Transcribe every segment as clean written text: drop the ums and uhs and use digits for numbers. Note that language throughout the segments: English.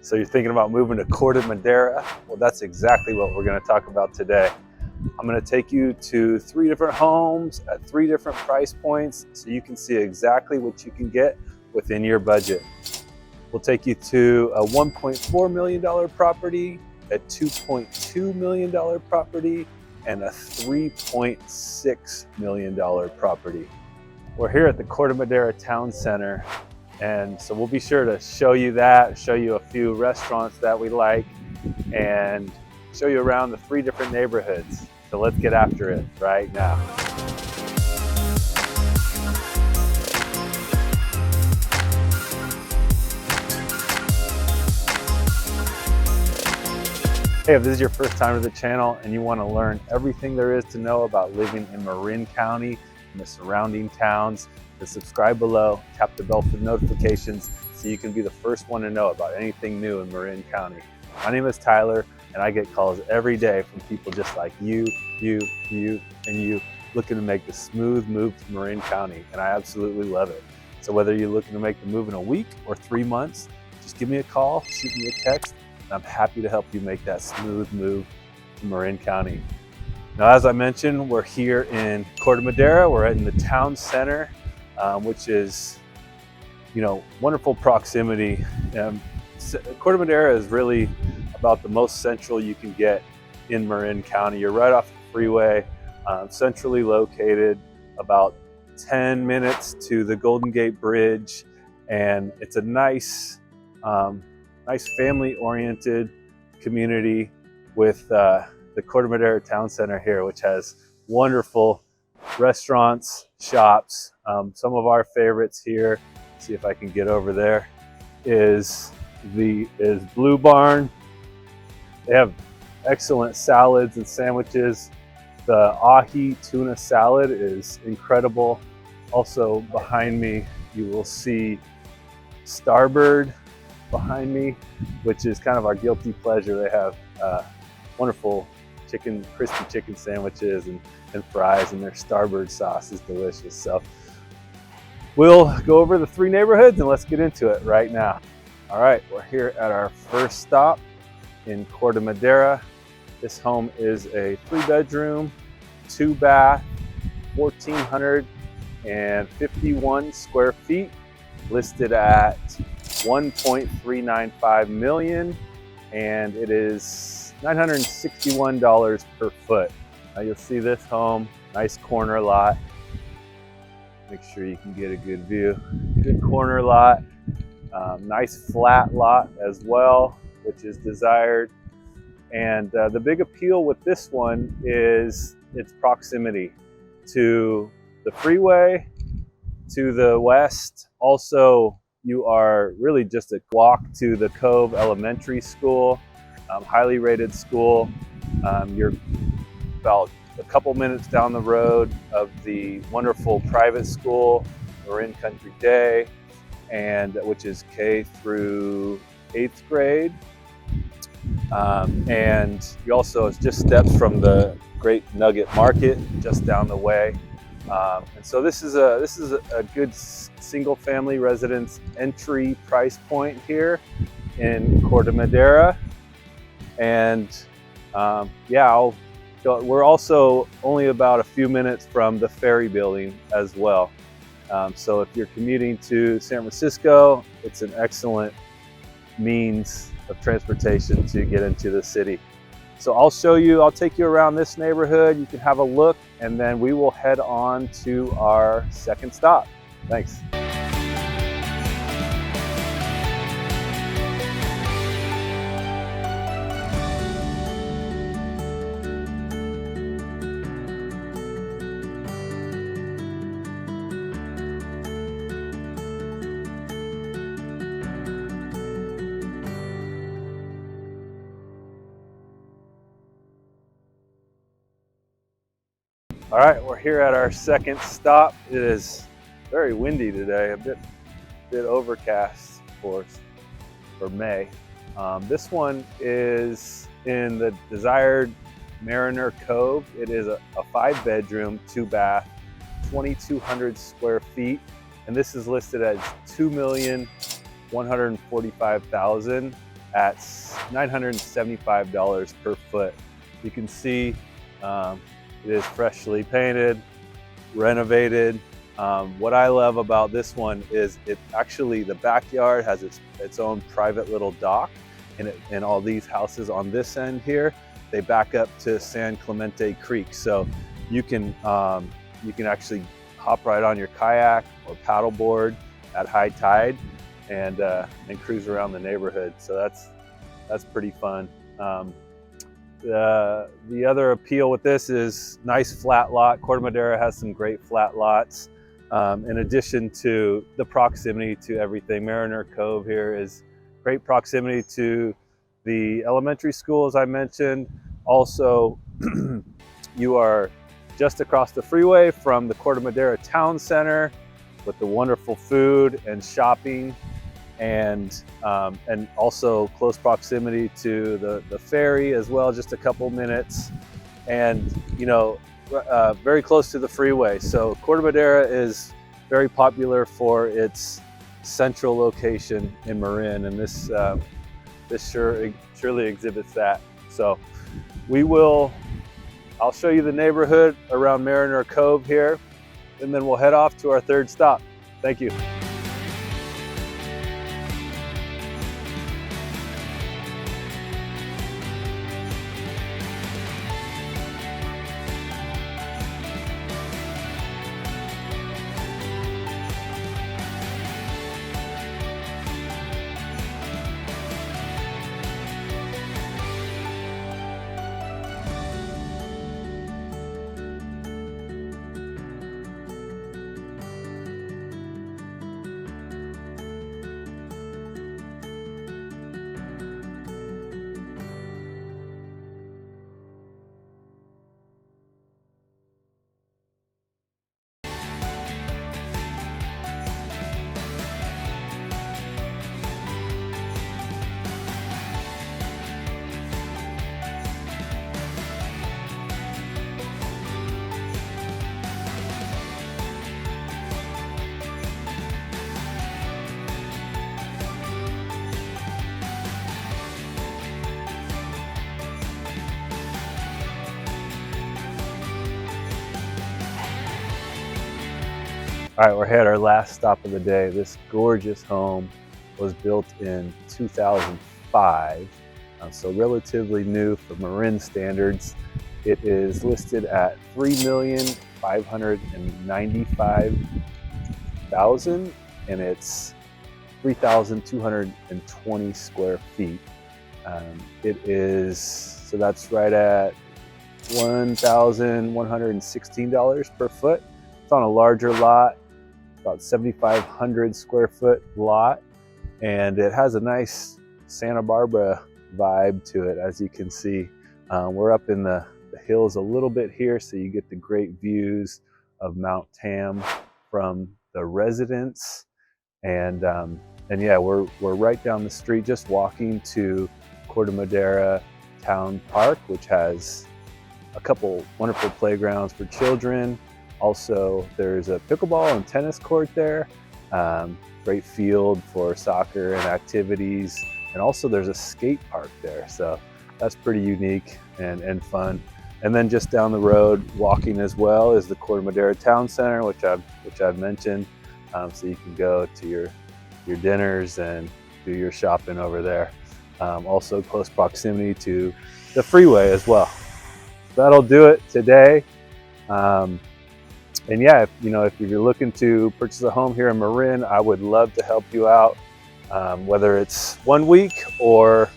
So you're thinking about moving to Corte Madera? Well, that's exactly what we're going to talk about today. I'm going to take you to 3 different homes at 3 different price points so you can see exactly what you can get within your budget. We'll take you to a $1.4 million property, a $2.2 million property, and a $3.6 million property. We're here at the Corte Madera Town Center, and so we'll be sure to show you that, show you a few restaurants that we like, and show you around the 3 different neighborhoods. So let's get after it right now. Hey, if this is your first time to the channel and you want to learn everything there is to know about living in Marin County and the surrounding towns, then subscribe below, tap the bell for notifications so you can be the first one to know about anything new in Marin County. My name is Tyler, and I get calls every day from people just like you, and you, looking to make the smooth move to Marin County, and I absolutely love it. So whether you're looking to make the move in a week or 3 months, just give me a call, shoot me a text, and I'm happy to help you make that smooth move to Marin County. Now, as I mentioned, we're here in Corte Madera. We're in the town center, which is, wonderful proximity. Corte Madera is really about the most central you can get in Marin County. You're right off the freeway, centrally located, about 10 minutes to the Golden Gate Bridge, and it's a nice family-oriented community with the Corte Madera Town Center here, which has wonderful restaurants, shops. Some of our favorites here, see if I can get over there, is Blue Barn. They have excellent salads and sandwiches. The ahi tuna salad is incredible. Also behind me, you will see Starboard behind me, which is kind of our guilty pleasure. They have wonderful crispy chicken sandwiches and fries, and their Starboard sauce is delicious. So we'll go over the 3 neighborhoods and let's get into it right now. All right, we're here at our first stop in Corte Madera. This home is a 3-bedroom, 2-bath, 1,451 square feet, listed at $1.395 million, and it is $961 per foot. Now you'll see this home, nice corner lot. Make sure you can get a good view. Good corner lot, nice flat lot as well, which is desired. And the big appeal with this one is its proximity to the freeway, to the west. Also, you are really just a walk to the Cove Elementary School, highly rated school. You're about a couple minutes down the road of the wonderful private school, Marin Country Day, and which is K through 8th grade. And you also, it's just steps from the Great Nugget Market just down the way. And so this is a good single-family residence entry price point here in Corte Madera. And we're also only about a few minutes from the ferry building as well. So if you're commuting to San Francisco, it's an excellent means of transportation to get into the city. So I'll take you around this neighborhood. You can have a look, and then we will head on to our second stop. Thanks. All right, we're here at our second stop. It is very windy today, a bit overcast for May. This one is in the desired Mariner Cove. It is a 5-bedroom, 2-bath, 2,200 square feet, and this is listed as $2,145,000 at $975 per foot. You can see it is freshly painted, renovated. What I love about this one is it actually, the backyard has its own private little dock, and all these houses on this end here, they back up to San Clemente Creek. So you can actually hop right on your kayak or paddleboard at high tide and cruise around the neighborhood. So that's pretty fun. The other appeal with this is nice flat lot. Corte Madera has some great flat lots. In addition to the proximity to everything, Mariner Cove here is great proximity to the elementary school, as I mentioned. Also, you are just across the freeway from the Corte Madera Town Center with the wonderful food and shopping, and also close proximity to the ferry as well, just a couple minutes, and very close to the freeway. So Corte Madera is very popular for its central location in Marin, and this surely exhibits that. So I'll show you the neighborhood around Mariner Cove here, and then we'll head off to our third stop. Thank you. All right, we're here at our last stop of the day. This gorgeous home was built in 2005, so relatively new for Marin standards. It is listed at $3,595,000, and it's 3,220 square feet. So that's right at $1,116 per foot. It's on a larger lot, about 7,500 square foot lot, and it has a nice Santa Barbara vibe to it, as you can see. We're up in the hills a little bit here, so you get the great views of Mount Tam from the residence, and yeah, we're right down the street, just walking to Corte Madera Town Park, which has a couple wonderful playgrounds for children. Also, there's a pickleball and tennis court there, great field for soccer and activities, and also there's a skate park there, so that's pretty unique and fun. And then just down the road, walking as well, is the Corte Madera Town Center, which I've mentioned, so you can go to your dinners and do your shopping over there. Also close proximity to the freeway as well. So that'll do it today. And yeah, if you're looking to purchase a home here in Marin, I would love to help you out, whether it's 1 week or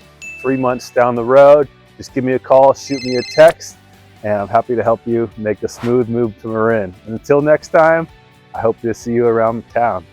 3 months down the road. Just give me a call, shoot me a text, and I'm happy to help you make a smooth move to Marin. And until next time, I hope to see you around town.